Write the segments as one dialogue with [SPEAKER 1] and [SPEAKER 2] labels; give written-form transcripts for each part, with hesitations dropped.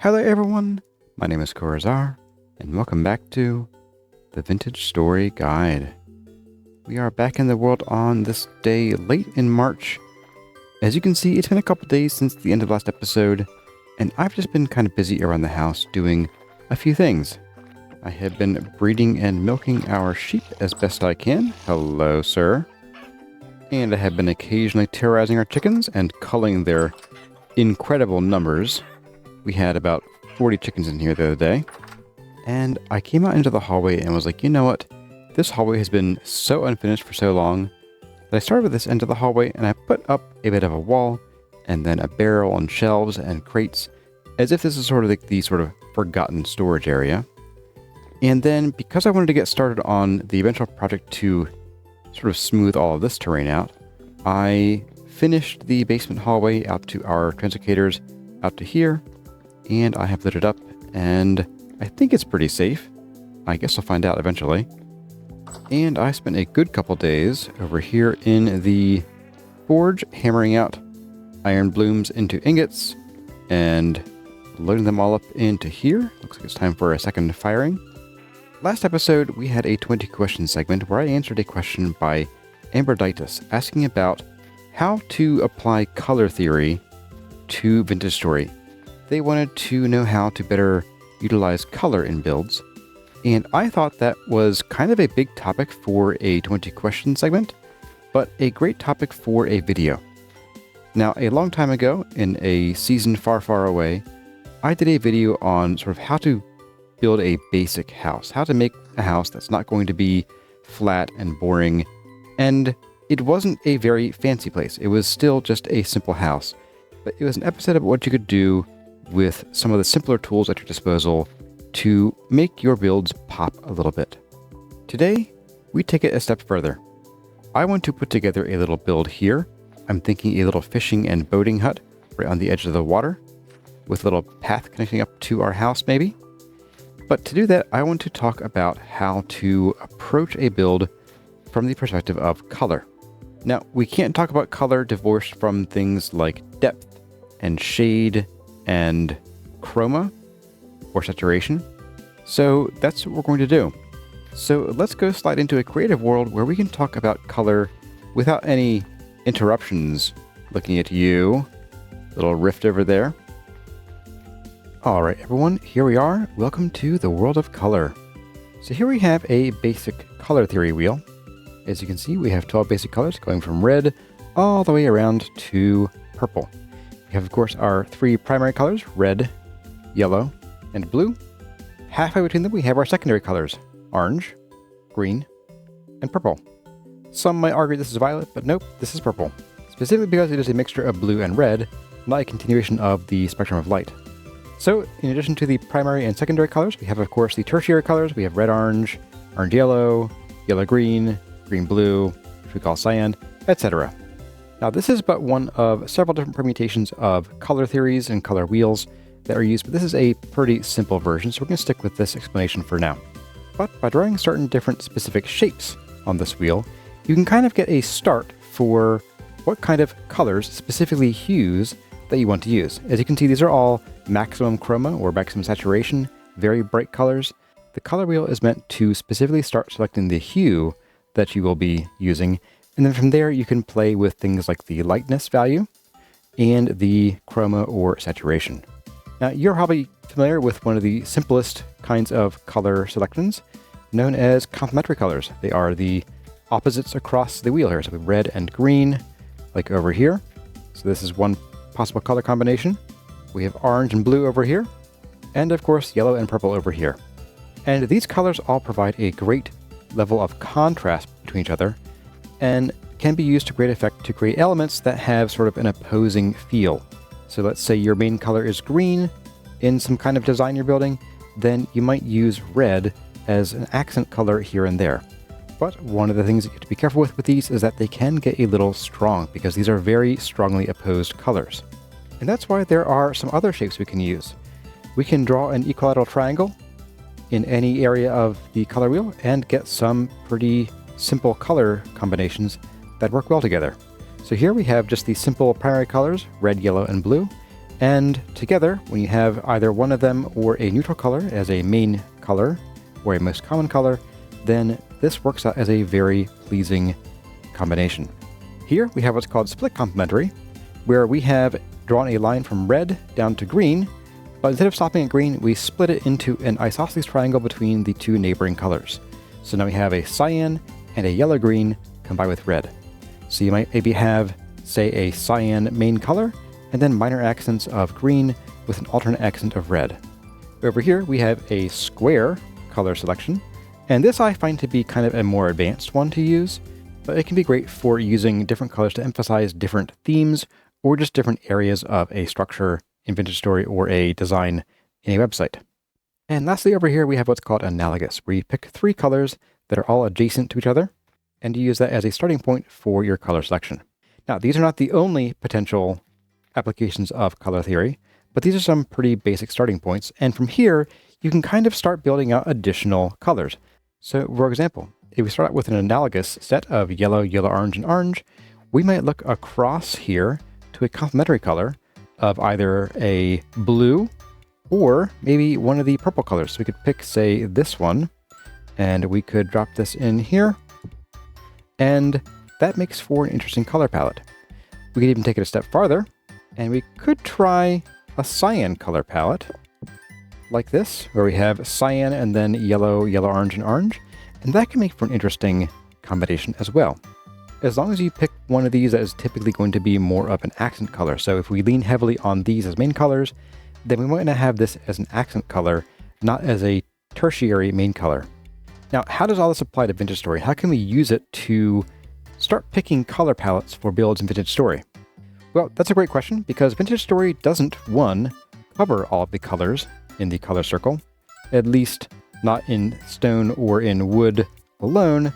[SPEAKER 1] Hello everyone, my name is Corazar, and welcome back to the Vintage Story Guide. We are back in the world on this day late in March. As you can see, it's been a couple days since the end of last episode, and I've just been kind of busy around the house doing a few things. I have been breeding and milking our sheep as best I can. Hello, sir. And I have been occasionally terrorizing our chickens and culling their incredible numbers. We had about 40 chickens in here the other day, and I came out into the hallway and was like, you know what? This hallway has been so unfinished for so long that I started with this end of the hallway and I put up a bit of a wall and then a barrel and shelves and crates as if this is sort of like the sort of forgotten storage area. And then because I wanted to get started on the eventual project to sort of smooth all of this terrain out, I finished the basement hallway out to our translocators out to here. And I have lit it up, and I think it's pretty safe. I guess I'll find out eventually. And I spent a good couple days over here in the forge, hammering out iron blooms into ingots, and loading them all up into here. Looks like it's time for a second firing. Last episode, we had a 20 question segment where I answered a question by Amberditis asking about how to apply color theory to Vintage Story. They wanted to know how to better utilize color in builds, and I thought that was kind of a big topic for a 20 question segment, but a great topic for a video. Now, a long time ago, in a season far, far away, I did a video on sort of how to build a basic house, how to make a house that's not going to be flat and boring, and it wasn't a very fancy place. It was still just a simple house, but it was an episode of what you could do with some of the simpler tools at your disposal to make your builds pop a little bit. Today, we take it a step further. I want to put together a little build here. I'm thinking a little fishing and boating hut right on the edge of the water with a little path connecting up to our house maybe. But to do that, I want to talk about how to approach a build from the perspective of color. Now, we can't talk about color divorced from things like depth and shade and chroma or saturation. So that's what we're going to do. So let's go slide into a creative world where we can talk about color without any interruptions. Looking at you, little rift over there. All right, everyone, here we are. Welcome to the world of color. So here we have a basic color theory wheel. As you can see, we have 12 basic colors going from red all the way around to purple. We have, of course, our three primary colors, red, yellow, and blue. Halfway between them, we have our secondary colors, orange, green, and purple. Some might argue this is violet, but nope, this is purple. Specifically because it is a mixture of blue and red, not a continuation of the spectrum of light. So, in addition to the primary and secondary colors, we have, of course, the tertiary colors. We have red-orange, orange-yellow, yellow-green, green-blue, which we call cyan, etc. Now, this is but one of several different permutations of color theories and color wheels that are used, but this is a pretty simple version, so we're going to stick with this explanation for now. But by drawing certain different specific shapes on this wheel, you can kind of get a start for what kind of colors, specifically hues, that you want to use. As you can see, these are all maximum chroma or maximum saturation, very bright colors. The color wheel is meant to specifically start selecting the hue that you will be using, and then from there, you can play with things like the lightness value and the chroma or saturation. Now, you're probably familiar with one of the simplest kinds of color selections, known as complementary colors. They are the opposites across the wheel here. So we have red and green, like over here. So this is one possible color combination. We have orange and blue over here, and of course, yellow and purple over here. And these colors all provide a great level of contrast between each other, and can be used to great effect to create elements that have sort of an opposing feel. So let's say your main color is green in some kind of design you're building, then you might use red as an accent color here and there. But one of the things you have to be careful with these is that they can get a little strong because these are very strongly opposed colors. And that's why there are some other shapes we can use. We can draw an equilateral triangle in any area of the color wheel and get some pretty simple color combinations that work well together. So here we have just the simple primary colors, red, yellow, and blue. And together, when you have either one of them or a neutral color as a main color or a most common color, then this works out as a very pleasing combination. Here we have what's called split complementary, where we have drawn a line from red down to green, but instead of stopping at green, we split it into an isosceles triangle between the two neighboring colors. So now we have a cyan and a yellow-green combined with red. So you might maybe have, say, a cyan main color, and then minor accents of green with an alternate accent of red. Over here, we have a square color selection, and this I find to be kind of a more advanced one to use, but it can be great for using different colors to emphasize different themes or just different areas of a structure in Vintage Story or a design in a website. And lastly, over here, we have what's called analogous, where you pick 3 colors that are all adjacent to each other, and you use that as a starting point for your color selection. Now, these are not the only potential applications of color theory, but these are some pretty basic starting points, and from here, you can kind of start building out additional colors. So, for example, if we start out with an analogous set of yellow, yellow-orange, and orange, we might look across here to a complementary color of either a blue or maybe one of the purple colors. So we could pick, say, this one, and we could drop this in here, and that makes for an interesting color palette. We could even take it a step farther, and we could try a cyan color palette, like this, where we have cyan and then yellow, yellow-orange, and orange, and that can make for an interesting combination as well. As long as you pick one of these that is typically going to be more of an accent color. So if we lean heavily on these as main colors, then we want to have this as an accent color, not as a tertiary main color. Now, how does all this apply to Vintage Story? How can we use it to start picking color palettes for builds in Vintage Story? Well, that's a great question, because Vintage Story doesn't, one, cover all of the colors in the color circle, at least not in stone or in wood alone.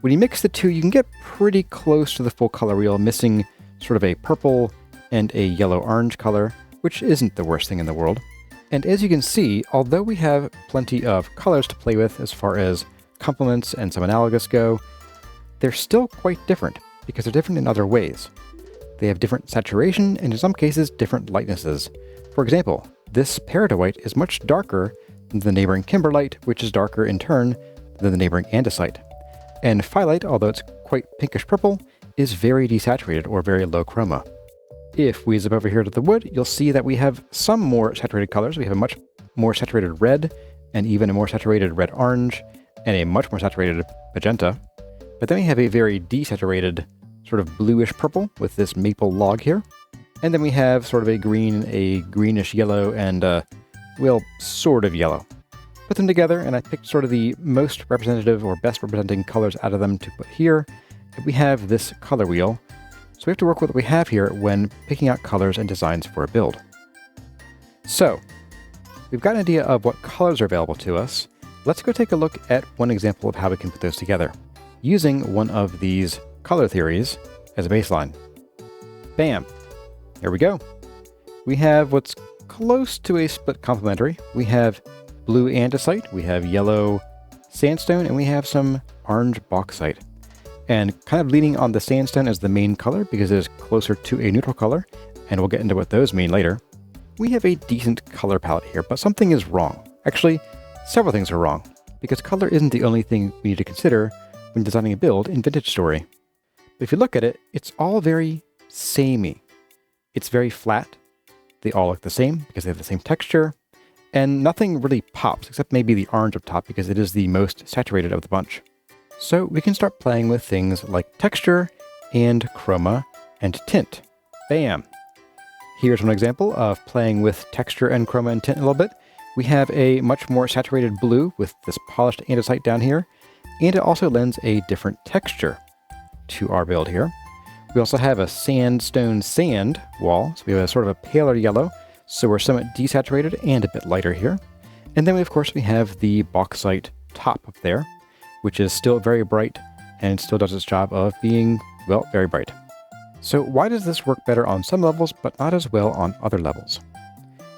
[SPEAKER 1] When you mix the two, you can get pretty close to the full color wheel, missing sort of a purple and a yellow-orange color, which isn't the worst thing in the world. And as you can see, although we have plenty of colors to play with as far as complements and some analogous go, they're still quite different, because they're different in other ways. They have different saturation, and in some cases, different lightnesses. For example, this peridotite is much darker than the neighboring kimberlite, which is darker in turn than the neighboring andesite. And phyllite, although it's quite pinkish purple, is very desaturated or very low chroma. If we zip over here to the wood, you'll see that we have some more saturated colors. We have a much more saturated red, and even a more saturated red-orange, and a much more saturated magenta. But then we have a very desaturated sort of bluish purple with this maple log here. And then we have sort of a green, a greenish yellow, and well, sort of yellow. Put them together, and I picked sort of the most representative or best representing colors out of them to put here. And we have this color wheel. So we have to work with what we have here when picking out colors and designs for a build. So, we've got an idea of what colors are available to us. Let's go take a look at one example of how we can put those together, using one of these color theories as a baseline. Bam! Here we go. We have what's close to a split complementary. We have blue andesite, we have yellow sandstone, and we have some orange bauxite. And kind of leaning on the sandstone as the main color because it is closer to a neutral color, and we'll get into what those mean later. We have a decent color palette here, but something is wrong. Actually, several things are wrong, because color isn't the only thing we need to consider when designing a build in Vintage Story. But if you look at it, it's all very samey. It's very flat. They all look the same because they have the same texture, and nothing really pops except maybe the orange up top because it is the most saturated of the bunch. So we can start playing with things like texture and chroma and tint. Bam! Here's one example of playing with texture and chroma and tint a little bit. We have a much more saturated blue with this polished andesite down here, and it also lends a different texture to our build here. We also have a sandstone sand wall, so we have a sort of a paler yellow, so we're somewhat desaturated and a bit lighter here. And then, of course, we have the bauxite top up there, which is still very bright and still does its job of being, well, very bright. So why does this work better on some levels, but not as well on other levels?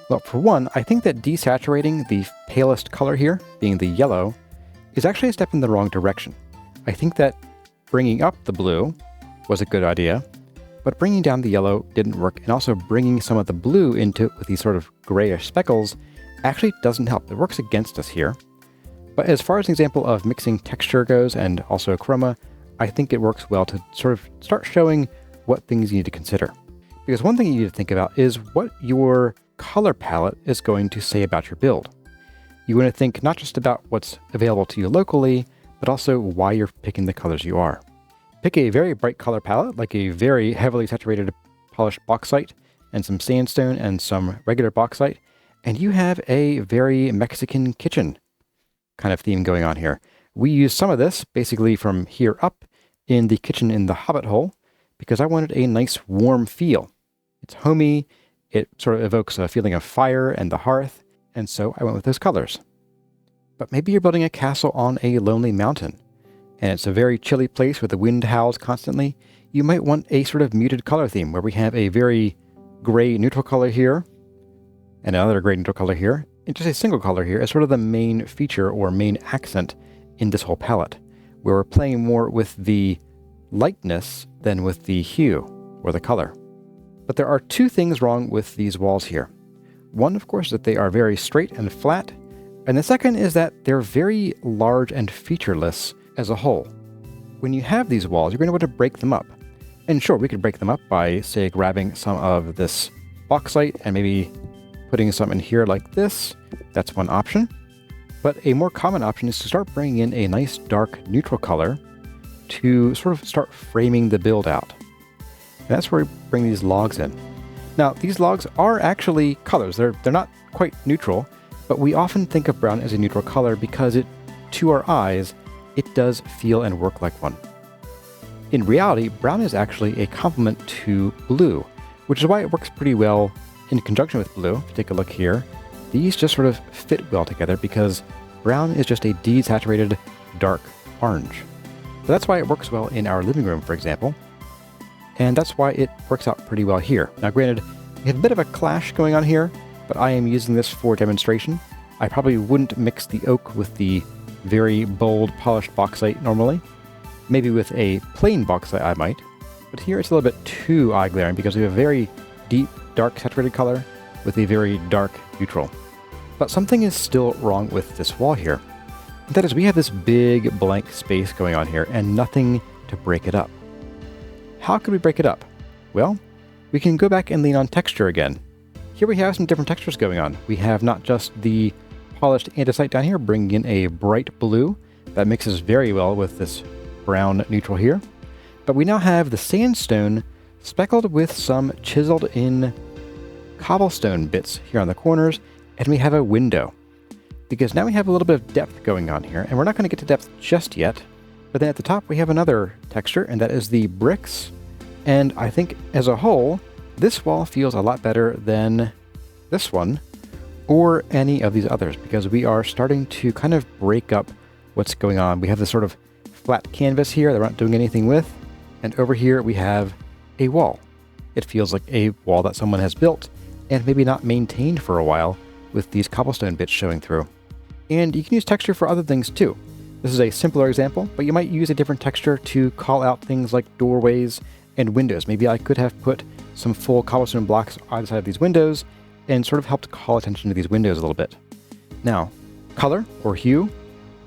[SPEAKER 1] Well, for one, I think that desaturating the palest color here, being the yellow, is actually a step in the wrong direction. I think that bringing up the blue was a good idea, But bringing down the yellow didn't work, and also bringing some of the blue into it with these sort of grayish speckles actually doesn't help. It works against us here. But as far as an example of mixing texture goes and also chroma, I think it works well to sort of start showing what things you need to consider. Because one thing you need to think about is what your color palette is going to say about your build. You want to think not just about what's available to you locally, but also why you're picking the colors you are. Pick a very bright color palette, like a very heavily saturated polished bauxite and some sandstone and some regular bauxite, and you have a very Mexican kitchen kind of theme going on here. We use some of this basically from here up in the kitchen in the Hobbit hole because I wanted a nice warm feel. It's homey, it sort of evokes a feeling of fire and the hearth, and so I went with those colors. But maybe you're building a castle on a lonely mountain, and it's a very chilly place where the wind howls constantly. You might want a sort of muted color theme where we have a very gray neutral color here, and another gray neutral color here, and just a single color here as sort of the main feature or main accent in this whole palette, where we're playing more with the lightness than with the hue or the color. But there are two things wrong with these walls here. One, of course, that they are very straight and flat, and the second is that they're very large and featureless as a whole. When you have these walls, you're going to want to break them up. And sure, we could break them up by, say, grabbing some of this bauxite and maybe putting some in here like this. That's one option. But a more common option is to start bringing in a nice dark neutral color to sort of start framing the build out. And that's where we bring these logs in. Now, these logs are actually colors. They're not quite neutral, but we often think of brown as a neutral color because to our eyes, it does feel and work like one. In reality, brown is actually a complement to blue, which is why it works pretty well in conjunction with blue. If you take a look here, these just sort of fit well together because brown is just a desaturated dark orange. So that's why it works well in our living room, for example. And that's why it works out pretty well here. Now, granted, we have a bit of a clash going on here, but I am using this for demonstration. I probably wouldn't mix the oak with the very bold polished bauxite normally. Maybe with a plain bauxite I might, but here it's a little bit too eye-glaring because we have a very deep, dark saturated color with a very dark neutral. But something is still wrong with this wall here. That is, we have this big blank space going on here and nothing to break it up. How could we break it up? Well, we can go back and lean on texture again. Here we have some different textures going on. We have not just the polished andesite down here bringing in a bright blue that mixes very well with this brown neutral here, but we now have the sandstone speckled with some chiseled in cobblestone bits here on the corners, and we have a window. Because now we have a little bit of depth going on here, and we're not going to get to depth just yet, but then at the top we have another texture, and that is the bricks, and I think as a whole, this wall feels a lot better than this one, or any of these others, because we are starting to kind of break up what's going on. We have this sort of flat canvas here that we're not doing anything with, and over here we have a wall. It feels like a wall that someone has built and maybe not maintained for a while with these cobblestone bits showing through. And you can use texture for other things too. This is a simpler example, but you might use a different texture to call out things like doorways and windows. Maybe I could have put some full cobblestone blocks either side of these windows and sort of helped call attention to these windows a little bit. Now, color or hue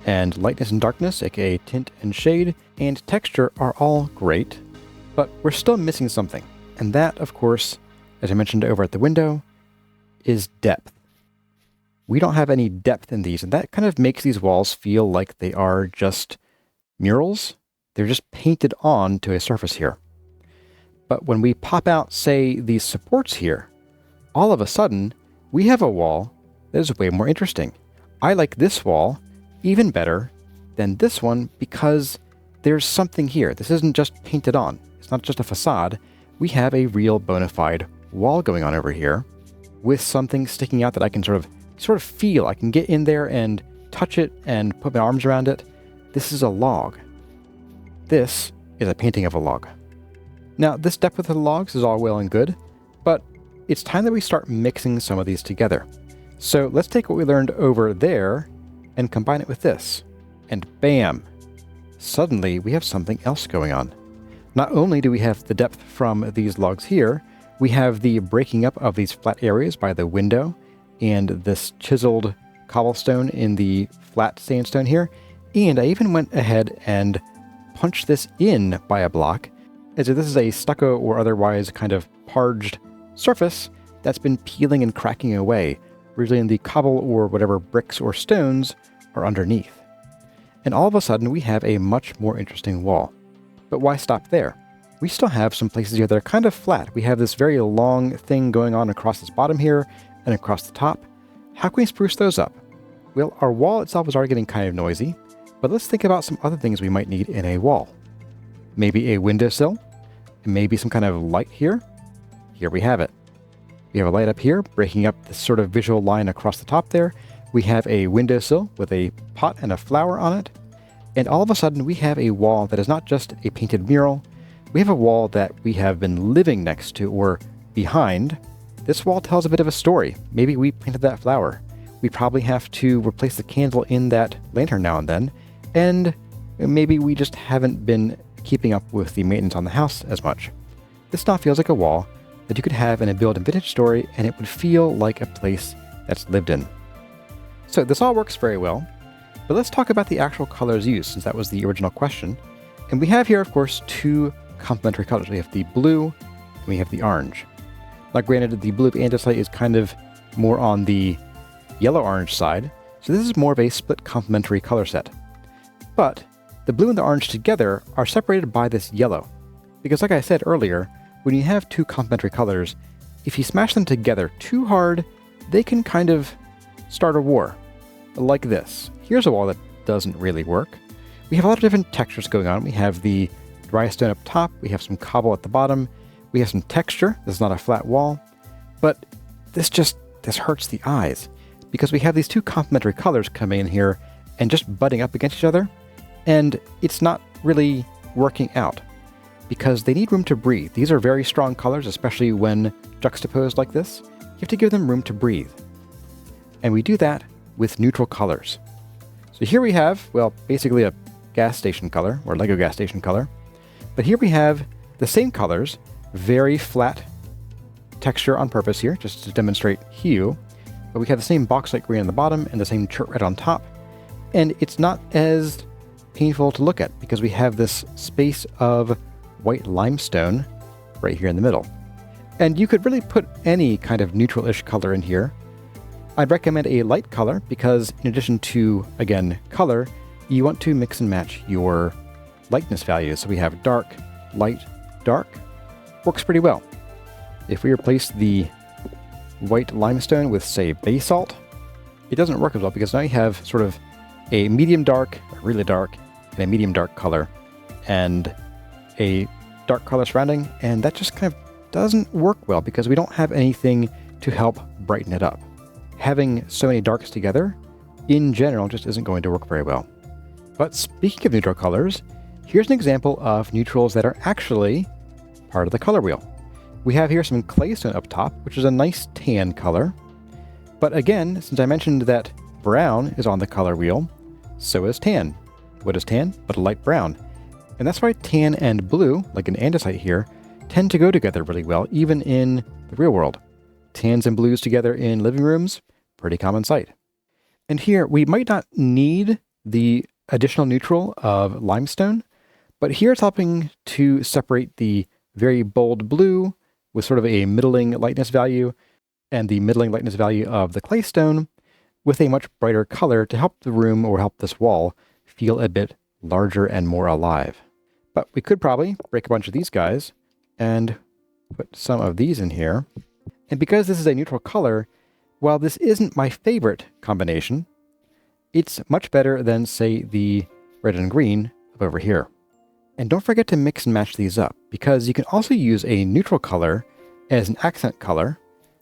[SPEAKER 1] and lightness and darkness, aka tint and shade, and texture are all great, but we're still missing something. And that, of course, as I mentioned over at the window, is depth. We don't have any depth in these, and that kind of makes these walls feel like they are just murals. They're just painted on to a surface here. But when we pop out, say, these supports here, all of a sudden, we have a wall that is way more interesting. I like this wall even better than this one because there's something here. This isn't just painted on. It's not just a facade. We have a real bona fide wall going on over here with something sticking out that I can sort of feel. I can get in there and touch it and put my arms around it. This is a log. This is a painting of a log. Now, this depth with the logs is all well and good, but it's time that we start mixing some of these together. So let's take what we learned over there and combine it with this. And bam! Suddenly we have something else going on. Not only do we have the depth from these logs here, we have the breaking up of these flat areas by the window and this chiseled cobblestone in the flat sandstone here. And I even went ahead and punched this in by a block, as if this is a stucco or otherwise kind of parged surface that's been peeling and cracking away, revealing the cobble or whatever bricks or stones are underneath. And all of a sudden we have a much more interesting wall. But why stop there? We still have some places here that are kind of flat. We have this very long thing going on across this bottom here and across the top. How can we spruce those up? Well, our wall itself is already getting kind of noisy, but let's think about some other things we might need in a wall. Maybe a windowsill, and maybe some kind of light here. Here we have it. We have a light up here, breaking up this sort of visual line across the top there. We have a windowsill with a pot and a flower on it. And all of a sudden we have a wall that is not just a painted mural. We have a wall that we have been living next to or behind. This wall tells a bit of a story. Maybe we painted that flower. We probably have to replace the candle in that lantern now and then. And maybe we just haven't been keeping up with the maintenance on the house as much. This now feels like a wall that you could have in a build and vintage story, and it would feel like a place that's lived in. So this all works very well, but let's talk about the actual colors used, since that was the original question. And we have here, of course, two complementary colors. We have the blue and we have the orange. Now granted, the blue of andesite is kind of more on the yellow-orange side, so this is more of a split complementary color set. But the blue and the orange together are separated by this yellow. Because like I said earlier, when you have two complementary colors, if you smash them together too hard, they can kind of start a war. Like this. Here's a wall that doesn't really work. We have a lot of different textures going on. We have the dry stone up top, we have some cobble at the bottom, we have some texture. This is not a flat wall, but this hurts the eyes because we have these two complementary colors coming in here and just butting up against each other, and it's not really working out because they need room to breathe. These are very strong colors, especially when juxtaposed like this. You have to give them room to breathe. And we do that with neutral colors. So here we have, well, basically a gas station color, or Lego gas station color. But here we have the same colors, very flat texture on purpose here, just to demonstrate hue. But we have the same bauxite green on the bottom and the same chert red on top. And it's not as painful to look at because we have this space of white limestone right here in the middle. And you could really put any kind of neutral-ish color in here. I'd recommend a light color because in addition to, again, color, you want to mix and match your lightness values. So we have dark, light, dark. Works pretty well. If we replace the white limestone with, say, basalt, it doesn't work as well because now you have sort of a medium dark, a really dark, and a medium dark color, and a dark color surrounding, and that just kind of doesn't work well because we don't have anything to help brighten it up. Having so many darks together, in general, just isn't going to work very well. But speaking of neutral colors, here's an example of neutrals that are actually part of the color wheel. We have here some claystone up top, which is a nice tan color. But again, since I mentioned that brown is on the color wheel, so is tan. What is tan but a light brown? And that's why tan and blue, like an andesite here, tend to go together really well, even in the real world. Tans and blues together in living rooms, pretty common sight. And here, we might not need the additional neutral of limestone, but here it's helping to separate the very bold blue with sort of a middling lightness value and the middling lightness value of the claystone with a much brighter color to help the room or help this wall feel a bit larger and more alive. But we could probably break a bunch of these guys and put some of these in here. And because this is a neutral color, while this isn't my favorite combination, it's much better than, say, the red and green up over here. And don't forget to mix and match these up, because you can also use a neutral color as an accent color,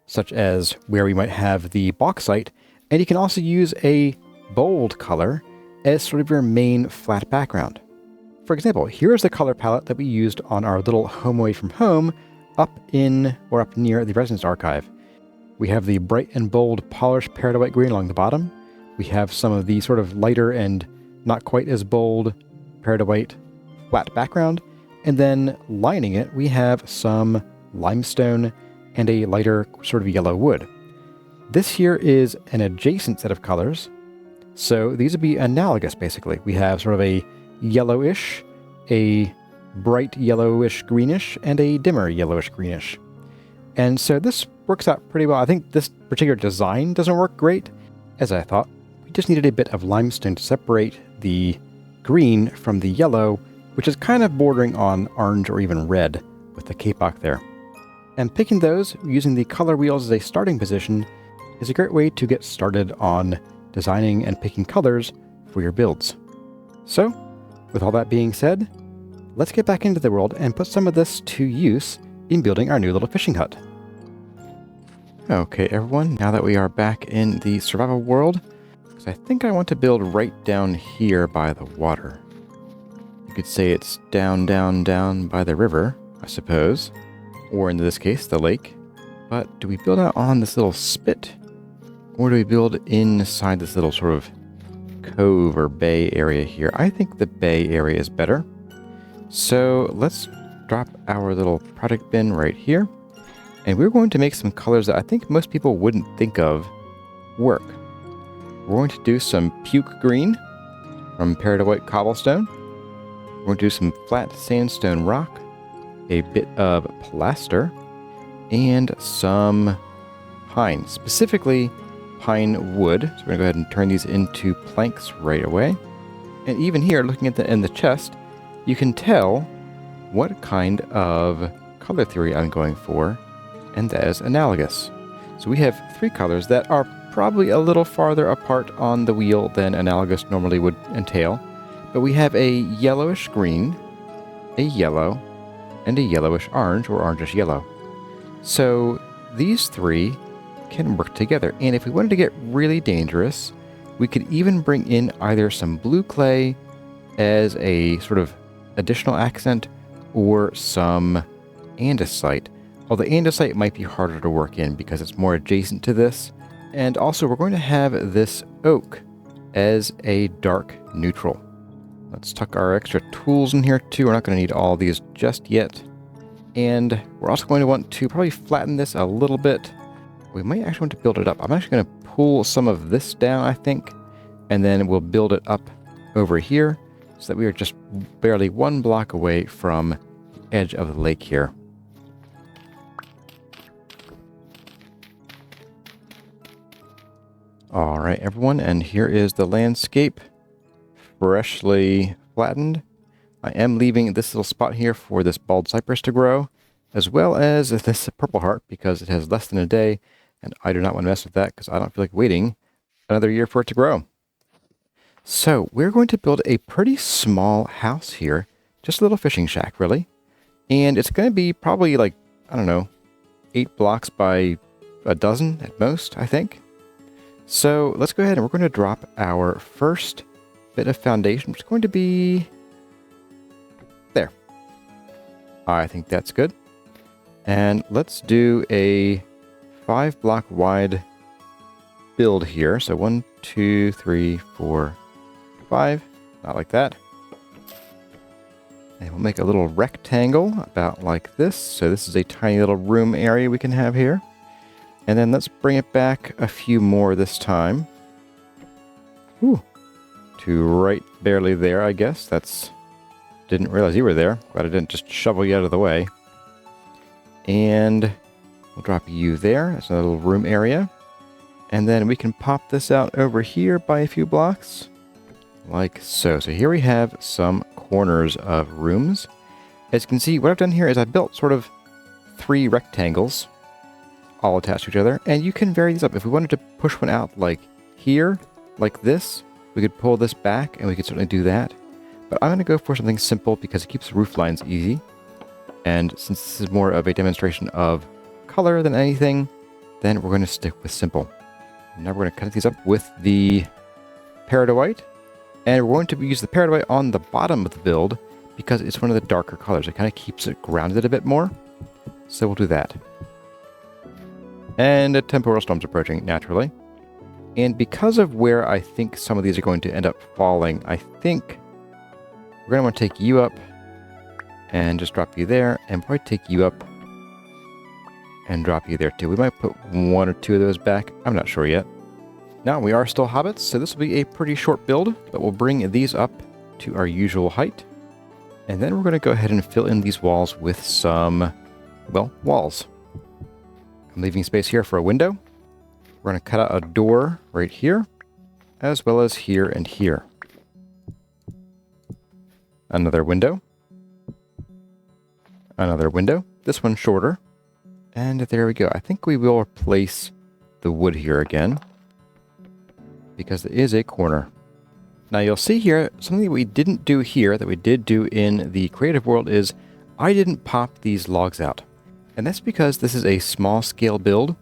[SPEAKER 1] such as where we might have the bauxite, and you can also use a bold color as sort of your main flat background. For example, here's the color palette that we used on our little home away from home up in or up near the Residence Archive. We have the bright and bold polished peridot white green along the bottom. We have some of the sort of lighter and not quite as bold peridot white flat background. And then lining it, we have some limestone and a lighter sort of yellow wood. This here is an adjacent set of colors. So these would be analogous, basically. We have sort of a yellowish, a bright yellowish greenish, and a dimmer yellowish greenish. And so this works out pretty well. I think this particular design doesn't work great, as I thought. We just needed a bit of limestone to separate the green from the yellow, which is kind of bordering on orange or even red with the kapok there. And picking those using the color wheels as a starting position is a great way to get started on designing and picking colors for your builds. So, with all that being said, let's get back into the world and put some of this to use in building our new little fishing hut. Okay everyone, now that we are back in the survival world, because I think I want to build right down here by the water. You could say it's down by the river, I suppose. Or in this case, the lake. But do we build out on this little spit? Or do we build inside this little sort of cove or bay area here? I think the bay area is better. So let's drop our little product bin right here. And we're going to make some colors that I think most people wouldn't think of work. We're going to do some puke green from peridotite cobblestone. We're going to do some flat sandstone rock, a bit of plaster, and some pine, specifically pine wood. So we're going to go ahead and turn these into planks right away. And even here, looking at in the chest, you can tell what kind of color theory I'm going for, and that is analogous. So we have three colors that are probably a little farther apart on the wheel than analogous normally would entail. But we have a yellowish green, a yellow, and a yellowish orange or orangish yellow. So these three can work together. And if we wanted to get really dangerous, we could even bring in either some blue clay as a sort of additional accent or some andesite. Although andesite might be harder to work in because it's more adjacent to this. And also we're going to have this oak as a dark neutral. Let's tuck our extra tools in here too. We're not going to need all these just yet. And we're also going to want to probably flatten this a little bit. We might actually want to build it up. I'm actually going to pull some of this down, I think, and then we'll build it up over here so that we are just barely one block away from the edge of the lake here. All right, everyone, and here is the landscape. Freshly flattened. I am leaving this little spot here for this bald cypress to grow, as well as this purple heart because it has less than a day, and I do not want to mess with that because I don't feel like waiting another year for it to grow. So we're going to build a pretty small house here, just a little fishing shack really, and it's going to be probably like, I don't know, 8 blocks by a dozen at most, I think. So let's go ahead and we're going to drop our first bit of foundation, which is going to be there. I think that's good. And let's do a 5 block wide build here. So 1, 2, 3, 4, 5. Not like that. And we'll make a little rectangle about like this. So this is a tiny little room area we can have here. And then let's bring it back a few more this time. Ooh. To right barely there, I guess. Didn't realize you were there. Glad I didn't just shovel you out of the way. And we'll drop you there. That's another little room area. And then we can pop this out over here by a few blocks. Like so. So here we have some corners of rooms. As you can see, what I've done here is I built sort of 3 rectangles all attached to each other. And you can vary these up. If we wanted to push one out like here, like this, we could pull this back and we could certainly do that. But I'm going to go for something simple because it keeps roof lines easy. And since this is more of a demonstration of color than anything, then we're going to stick with simple. Now we're going to cut these up with the peridotite. And we're going to use the peridotite on the bottom of the build because it's one of the darker colors. It kind of keeps it grounded a bit more. So we'll do that. And a temporal storm's approaching, naturally. And because of where I think some of these are going to end up falling, I think we're going to want to take you up and just drop you there, and probably take you up and drop you there too. We might put one or two of those back. I'm not sure yet. Now, we are still hobbits, so this will be a pretty short build, but we'll bring these up to our usual height. And then we're going to go ahead and fill in these walls with some, well, walls. I'm leaving space here for a window. We're going to cut out a door right here, as well as here and here. Another window. Another window. This one's shorter. And there we go. I think we will replace the wood here again, because there is a corner. Now you'll see here, something that we didn't do here that we did do in the creative world is I didn't pop these logs out. And that's because this is a small scale build.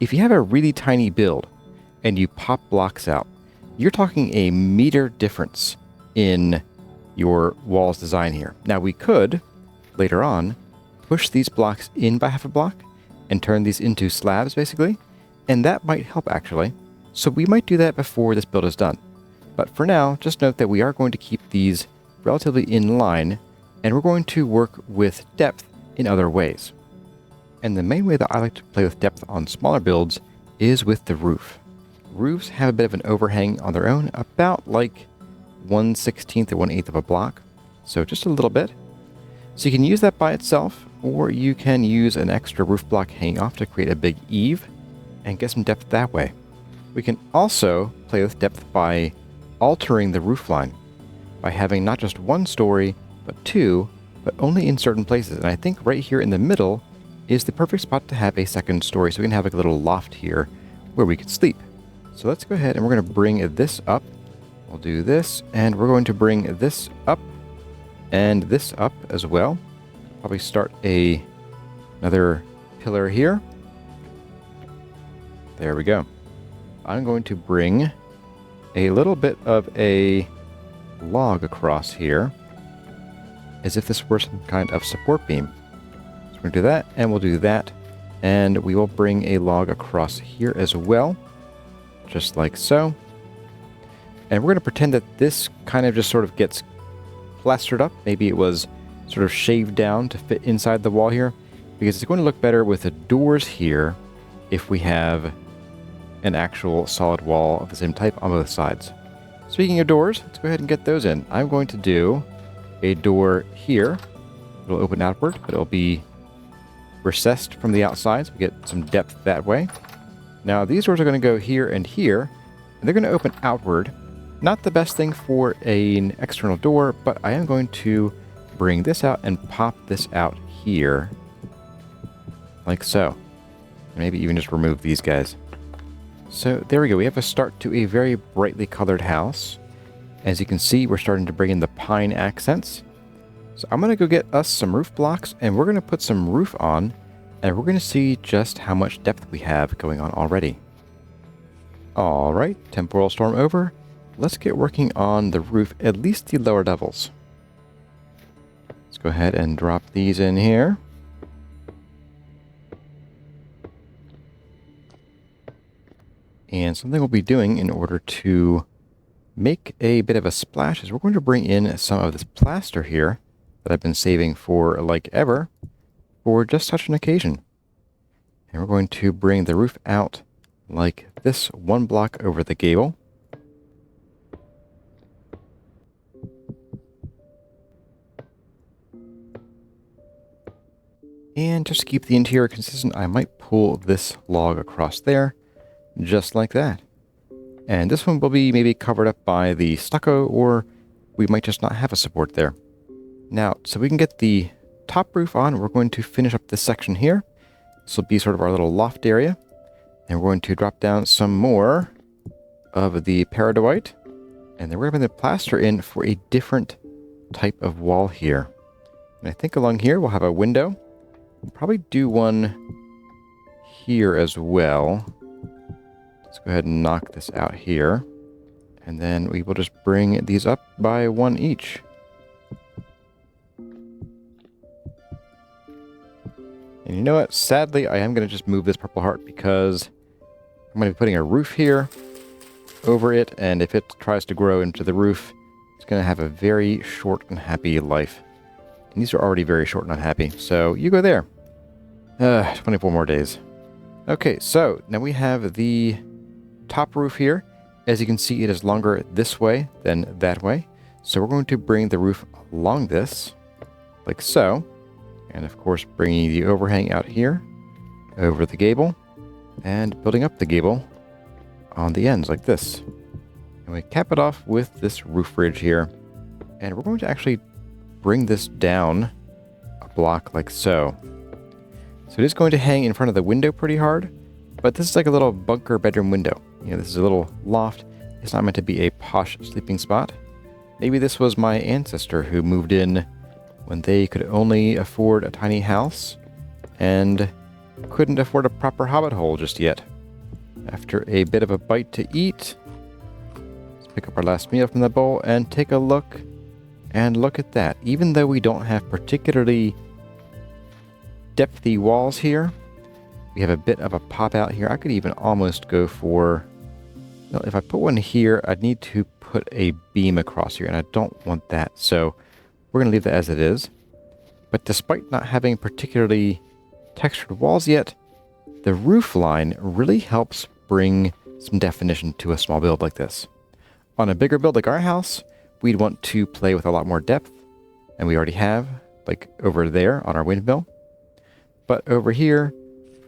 [SPEAKER 1] If you have a really tiny build and you pop blocks out, you're talking a meter difference in your wall's design here. Now we could, later on, push these blocks in by half a block and turn these into slabs basically, and that might help actually. So we might do that before this build is done. But for now, just note that we are going to keep these relatively in line, and we're going to work with depth in other ways. And the main way that I like to play with depth on smaller builds is with the roof. Roofs have a bit of an overhang on their own, about like 1/16 or 1/8 of a block, so just a little bit. So you can use that by itself, or you can use an extra roof block hanging off to create a big eave and get some depth that way. We can also play with depth by altering the roof line, by having not just one story, but two, but only in certain places. And I think right here in the middle is the perfect spot to have a second story, so we can have like a little loft here where we could sleep. So let's go ahead and we're going to bring this up. We'll do this, and we're going to bring this up and this up as well. Probably start another pillar here. There we go. I'm going to bring a little bit of a log across here, as if this were some kind of support beam. So we're going to do that, and we'll do that, and we will bring a log across here as well, just like so. And we're going to pretend that this kind of just sort of gets plastered up. Maybe it was sort of shaved down to fit inside the wall here, because it's going to look better with the doors here if we have an actual solid wall of the same type on both sides. Speaking of doors, let's go ahead and get those in. I'm going to do a door here. It'll open outward, but it'll be recessed from the outside, so we get some depth that way. Now these doors are going to go here, and they're going to open outward. Not the best thing for an external door, but I am going to bring this out and pop this out here, like so. Maybe even just remove these guys. So there we go. We have a start to a very brightly colored house. As you can see, we're starting to bring in the pine accents. So I'm going to go get us some roof blocks, and we're going to put some roof on, and we're going to see just how much depth we have going on already. All right, temporal storm over. Let's get working on the roof, at least the lower levels. Let's go ahead and drop these in here. And something we'll be doing in order to make a bit of a splash is we're going to bring in some of this plaster here that I've been saving for like ever for just such an occasion. And we're going to bring the roof out like this, one block over the gable. And just to keep the interior consistent, I might pull this log across there, just like that. And this one will be maybe covered up by the stucco, or we might just not have a support there. Now, so we can get the top roof on, we're going to finish up this section here. This will be sort of our little loft area. And we're going to drop down some more of the peridotite. And then we're going to plaster in for a different type of wall here. And I think along here we'll have a window. We'll probably do one here as well. Let's go ahead and knock this out here. And then we will just bring these up by one each. And you know what? Sadly, I am going to just move this purple heart because I'm going to be putting a roof here over it. And if it tries to grow into the roof, it's going to have a very short and happy life. And these are already very short and unhappy, so you go there. 24 more days. Okay, so now we have the top roof here. As you can see, it is longer this way than that way. So we're going to bring the roof along this, like so. And of course, bringing the overhang out here, over the gable, and building up the gable on the ends like this. And we cap it off with this roof ridge here. And we're going to actually bring this down a block like so. So it is going to hang in front of the window pretty hard, but this is like a little bunker bedroom window. You know, this is a little loft. It's not meant to be a posh sleeping spot. Maybe this was my ancestor who moved in when they could only afford a tiny house and couldn't afford a proper hobbit hole just yet. After a bit of a bite to eat, let's pick up our last meal from the bowl and take a look. And look at that. Even though we don't have particularly depthy walls here, we have a bit of a pop out here. I could even almost go for... Well, if I put one here, I'd need to put a beam across here, and I don't want that. So we're going to leave that as it is. But despite not having particularly textured walls yet, the roof line really helps bring some definition to a small build like this. On a bigger build like our house, we'd want to play with a lot more depth, and we already have, like over there on our windmill. But over here,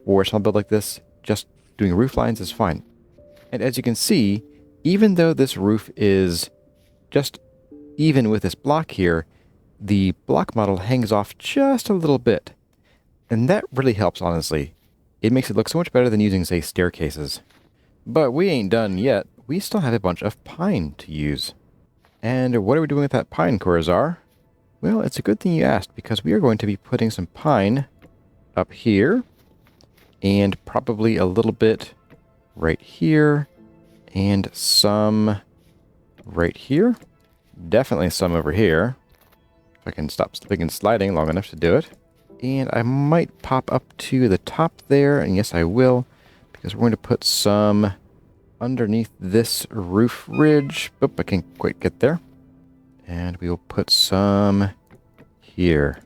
[SPEAKER 1] for a small build like this, just doing roof lines is fine. And as you can see, even though this roof is just even with this block here, the block model hangs off just a little bit. And that really helps, honestly. It makes it look so much better than using, say, staircases. But we ain't done yet. We still have a bunch of pine to use. And what are we doing with that pine, Corazar? Well, it's a good thing you asked, because we are going to be putting some pine up here, and probably a little bit right here, and some right here. Definitely some over here. If I can stop slipping and sliding long enough to do it. And I might pop up to the top there, and yes I will, because we're going to put some underneath this roof ridge. Oop, I can't quite get there. And we will put some here.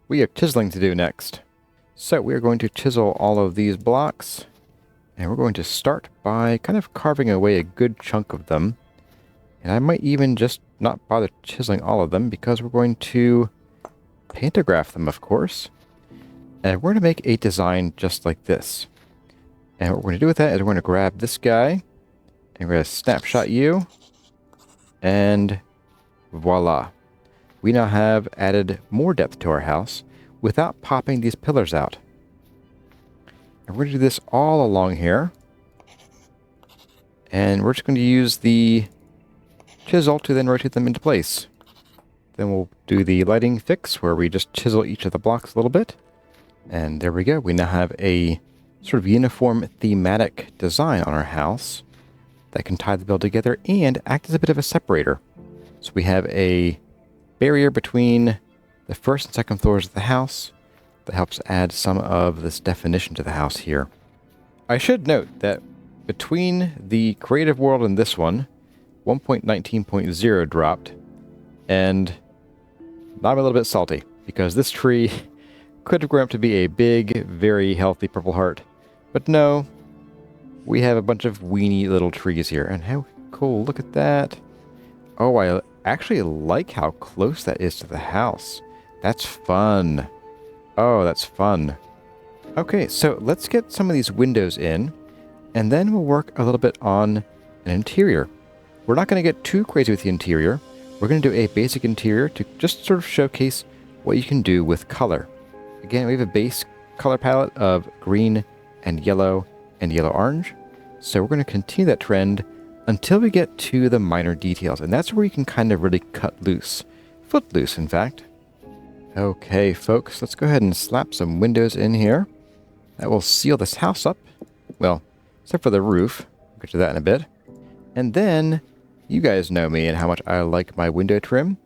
[SPEAKER 1] We have chiseling to do next. So we are going to chisel all of these blocks, and we're going to start by kind of carving away a good chunk of them. And I might even just not bother chiseling all of them, because we're going to pantograph them, of course. And we're going to make a design just like this. And what we're going to do with that is we're going to grab this guy, and we're going to snapshot you, and voila. We now have added more depth to our house without popping these pillars out. And we're going to do this all along here. And we're just going to use the chisel to then rotate them into place. Then we'll do the lighting fix where we just chisel each of the blocks a little bit. And there we go. We now have a sort of uniform thematic design on our house that can tie the build together and act as a bit of a separator. So we have a barrier between the first and second floors of the house that helps add some of this definition to the house here. I should note that between the creative world and this one, 1.19.0 dropped, and now I'm a little bit salty, because this tree could have grown up to be a big, very healthy purple heart. But no, we have a bunch of weeny little trees here, and how cool, look at that. Oh, I actually like how close that is to the house. That's fun. Oh, that's fun. Okay, so let's get some of these windows in, and then we'll work a little bit on an interior. We're not going to get too crazy with the interior. We're going to do a basic interior to just sort of showcase what you can do with color. Again, we have a base color palette of green and yellow orange. So we're going to continue that trend until we get to the minor details. And that's where you can kind of really cut loose. Footloose, in fact. Okay, folks, let's go ahead and slap some windows in here. That will seal this house up. Well, except for the roof. We'll get to that in a bit. And then, you guys know me and how much I like my window trim.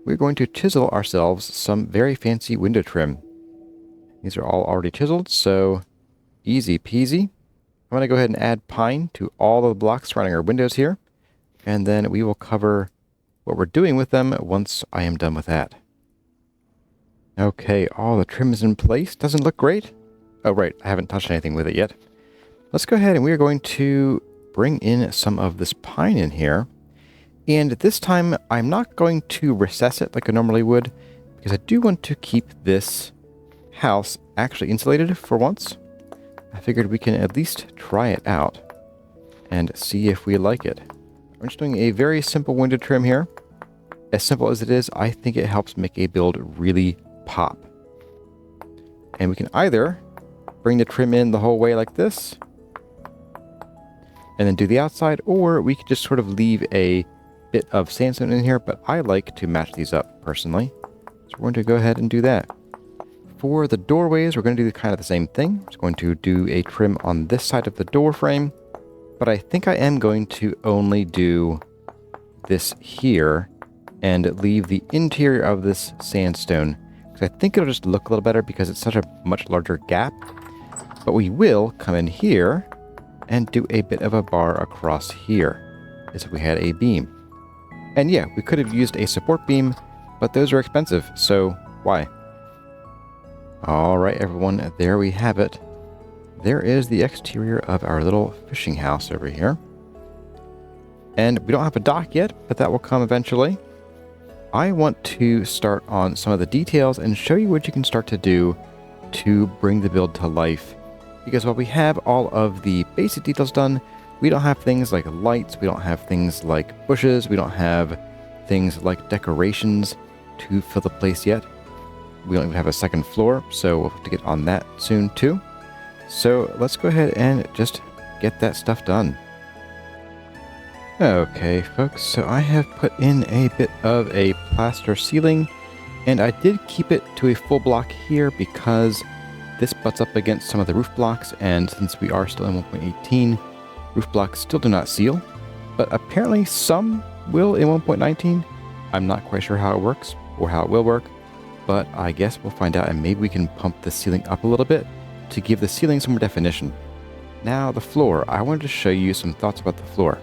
[SPEAKER 1] We're going to chisel ourselves some very fancy window trim. These are all already chiseled, so easy peasy. I'm going to go ahead and add pine to all of the blocks surrounding our windows here. And then we will cover what we're doing with them once I am done with that. Okay, all the trim is in place. Doesn't look great. Oh, right. I haven't touched anything with it yet. Let's go ahead and we are going to bring in some of this pine in here. And this time, I'm not going to recess it like I normally would, because I do want to keep this house actually insulated for once. I figured we can at least try it out and see if we like it. I'm just doing a very simple window trim here. As simple as it is, I think it helps make a build really pop. And we can either bring the trim in the whole way like this, and then do the outside, or we could just sort of leave a bit of sandstone in here, but I like to match these up personally. So we're going to go ahead and do that. For the doorways, we're going to do kind of the same thing. Just going to do a trim on this side of the door frame, but I think I am going to only do this here and leave the interior of this sandstone, because I think it'll just look a little better because it's such a much larger gap. But we will come in here and do a bit of a bar across here, as if we had a beam. And yeah, we could have used a support beam, but those are expensive, so why? Alright everyone, there we have it. There is the exterior of our little fishing house over here. And we don't have a dock yet, but that will come eventually. I want to start on some of the details and show you what you can start to do to bring the build to life. Because while we have all of the basic details done, we don't have things like lights, we don't have things like bushes, we don't have things like decorations to fill the place yet. We don't even have a second floor, so we'll have to get on that soon too. So let's go ahead and just get that stuff done. Okay folks, so I have put in a bit of a plaster ceiling, and I did keep it to a full block here because this butts up against some of the roof blocks, and since we are still in 1.18, roof blocks still do not seal, but apparently some will in 1.19. I'm not quite sure how it works or how it will work, but I guess we'll find out, and maybe we can pump the ceiling up a little bit to give the ceiling some more definition. Now the floor, I wanted to show you some thoughts about the floor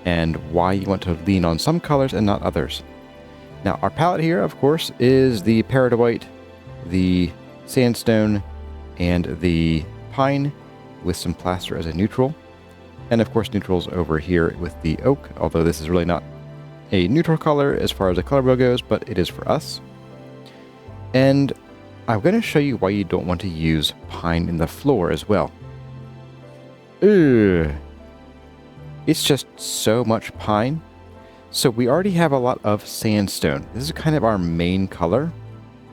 [SPEAKER 1] and why you want to lean on some colors and not others. Now our palette here, of course, is the peridotite, the sandstone, and the pine with some plaster as a neutral. And of course neutrals over here with the oak, although this is really not a neutral color as far as the color wheel goes, but it is for us. And I'm going to show you why you don't want to use pine in the floor as well. Ugh. It's just so much pine. So we already have a lot of sandstone. This is kind of our main color,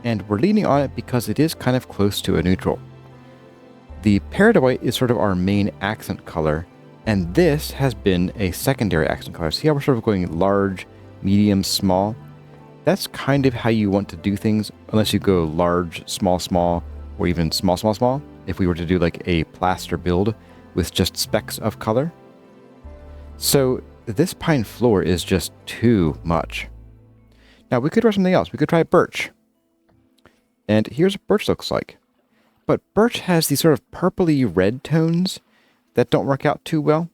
[SPEAKER 1] and we're leaning on it because it is kind of close to a neutral. The peridotite is sort of our main accent color, and this has been a secondary accent color. See how we're sort of going large, medium, small? That's kind of how you want to do things, unless you go large, small, small, or even small, small, small. If we were to do like a plaster build with just specks of color. So this pine floor is just too much. Now we could try something else. We could try birch. And here's what birch looks like. But birch has these sort of purpley red tones that don't work out too well,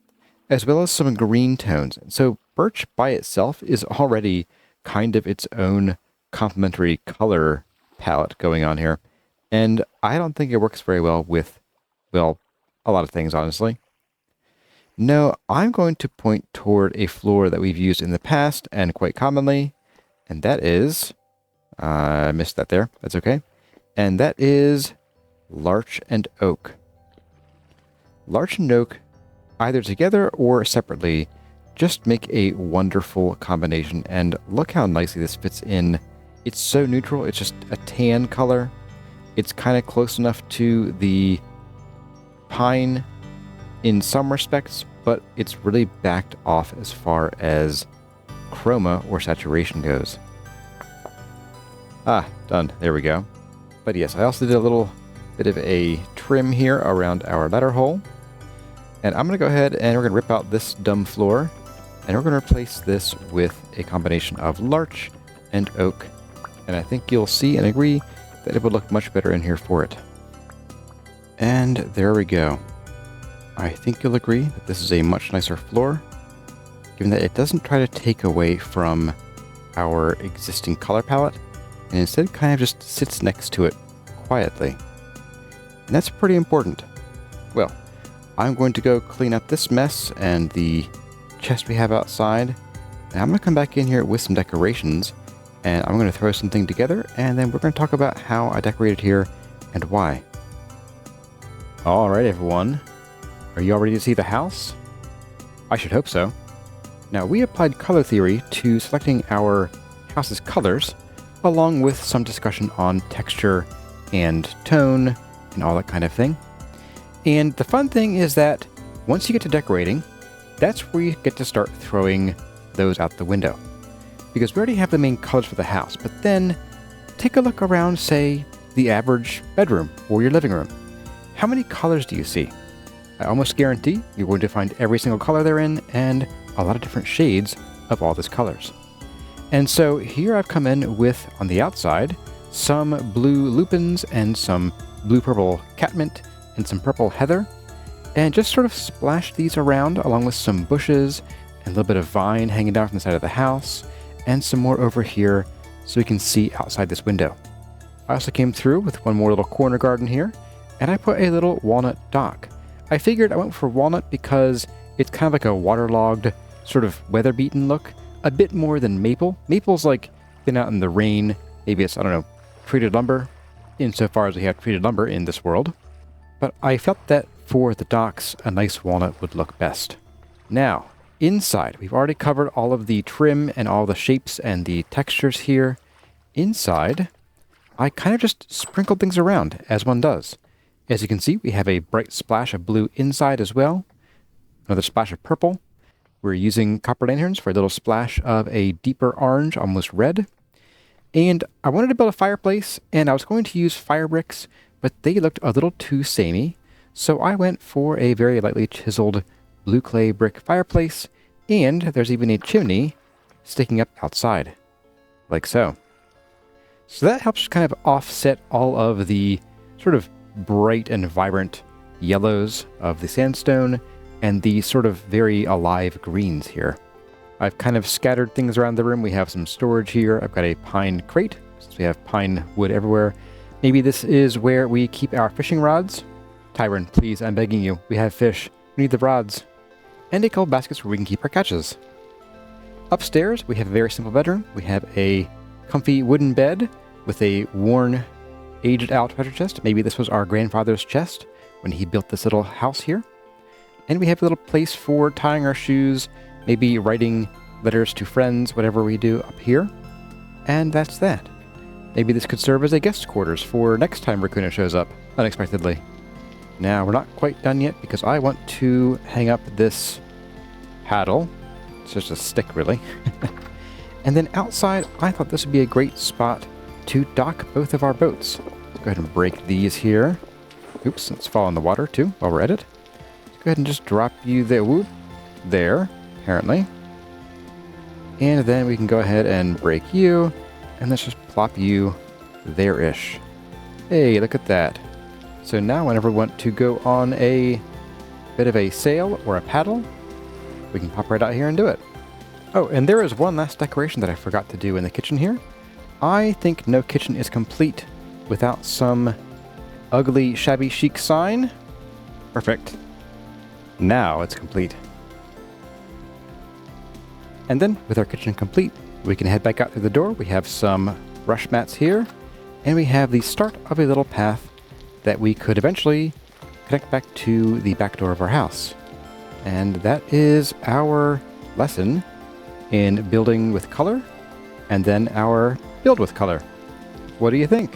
[SPEAKER 1] as well as some green tones. So birch by itself is already kind of its own complementary color palette going on here. And I don't think it works very well with, well, a lot of things, honestly. No, I'm going to point toward a floor that we've used in the past and quite commonly, and that is, I missed that there, that's okay. And that is larch and oak. Larch and oak, either together or separately, just make a wonderful combination, and look how nicely this fits in. It's so neutral, it's just a tan color. It's kind of close enough to the pine in some respects, but it's really backed off as far as chroma or saturation goes. Ah, done. There we go. But yes, I also did a little bit of a trim here around our ladder hole. And I'm going to go ahead and we're going to rip out this dumb floor, and we're going to replace this with a combination of larch and oak. And I think you'll see and agree that it would look much better in here for it. And there we go. I think you'll agree that this is a much nicer floor, given that it doesn't try to take away from our existing color palette, and instead kind of just sits next to it quietly. And that's pretty important. Well, I'm going to go clean up this mess and the chest we have outside. And I'm going to come back in here with some decorations, and I'm going to throw something together, and then we're going to talk about how I decorated here and why. Alright everyone, are you all ready to see the house? I should hope so. Now, we applied color theory to selecting our house's colors, along with some discussion on texture and tone and all that kind of thing. And the fun thing is that once you get to decorating, that's where you get to start throwing those out the window. Because we already have the main colors for the house, but then take a look around, say, the average bedroom or your living room. How many colors do you see? I almost guarantee you're going to find every single color they're in and a lot of different shades of all those colors. And so here I've come in with, on the outside, some blue lupins and some blue-purple catmint and some purple heather, and just sort of splashed these around along with some bushes and a little bit of vine hanging down from the side of the house, and some more over here so we can see outside this window. I also came through with one more little corner garden here, and I put a little walnut dock. I figured I went for walnut because it's kind of like a waterlogged, sort of weather-beaten look, a bit more than maple. Maple's like been out in the rain, maybe it's, I don't know, treated lumber, insofar as we have treated lumber in this world. But I felt that for the docks, a nice walnut would look best. Now, inside, we've already covered all of the trim and all the shapes and the textures here. Inside, I kind of just sprinkled things around, as one does. As you can see, we have a bright splash of blue inside as well. Another splash of purple. We're using copper lanterns for a little splash of a deeper orange, almost red. And I wanted to build a fireplace, and I was going to use fire bricks, but they looked a little too samey. So I went for a very lightly chiseled blue clay brick fireplace, and there's even a chimney sticking up outside, like so. So that helps kind of offset all of the sort of bright and vibrant yellows of the sandstone and the sort of very alive greens here. I've kind of scattered things around the room. We have some storage here. I've got a pine crate, since we have pine wood everywhere. Maybe this is where we keep our fishing rods. Tyron, please, I'm begging you. We have fish. We need the rods. And a couple baskets where we can keep our catches. Upstairs, we have a very simple bedroom. We have a comfy wooden bed with a worn, aged-out treasure chest. Maybe this was our grandfather's chest when he built this little house here. And we have a little place for tying our shoes, maybe writing letters to friends, whatever we do up here. And that's that. Maybe this could serve as a guest quarters for next time Raccoona shows up unexpectedly. Now, we're not quite done yet because I want to hang up this paddle. It's just a stick, really. And then outside, I thought this would be a great spot to dock both of our boats. Let's go ahead and break these here. Oops, let's fall in the water too while we're at it. Let's go ahead and just drop you there. Whoop, there, apparently. And then we can go ahead and break you, and let's just plop you there-ish. Hey, look at that. So now whenever we want to go on a bit of a sail or a paddle, we can pop right out here and do it. Oh, and there is one last decoration that I forgot to do in the kitchen here. I think no kitchen is complete without some ugly, shabby chic sign. Perfect. Now it's complete. And then, with our kitchen complete, we can head back out through the door. We have some brush mats here, and we have the start of a little path that we could eventually connect back to the back door of our house. And that is our lesson in building with color, and then our build with color. What do you think?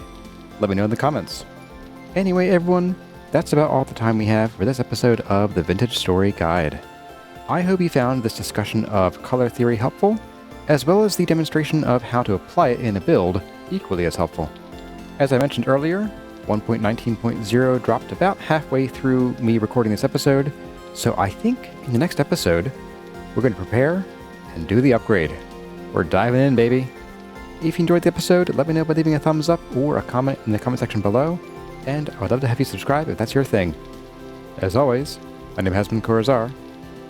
[SPEAKER 1] Let me know in the comments. Anyway, everyone, that's about all the time we have for this episode of the Vintage Story Guide. I hope you found this discussion of color theory helpful, as well as the demonstration of how to apply it in a build equally as helpful. As I mentioned earlier, 1.19.0 dropped about halfway through me recording this episode, so I think in the next episode, we're going to prepare and do the upgrade. We're diving in, baby. If you enjoyed the episode, let me know by leaving a thumbs up or a comment in the comment section below, and I would love to have you subscribe if that's your thing. As always, my name has been Corazar.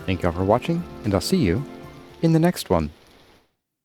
[SPEAKER 1] Thank you all for watching, and I'll see you in the next one.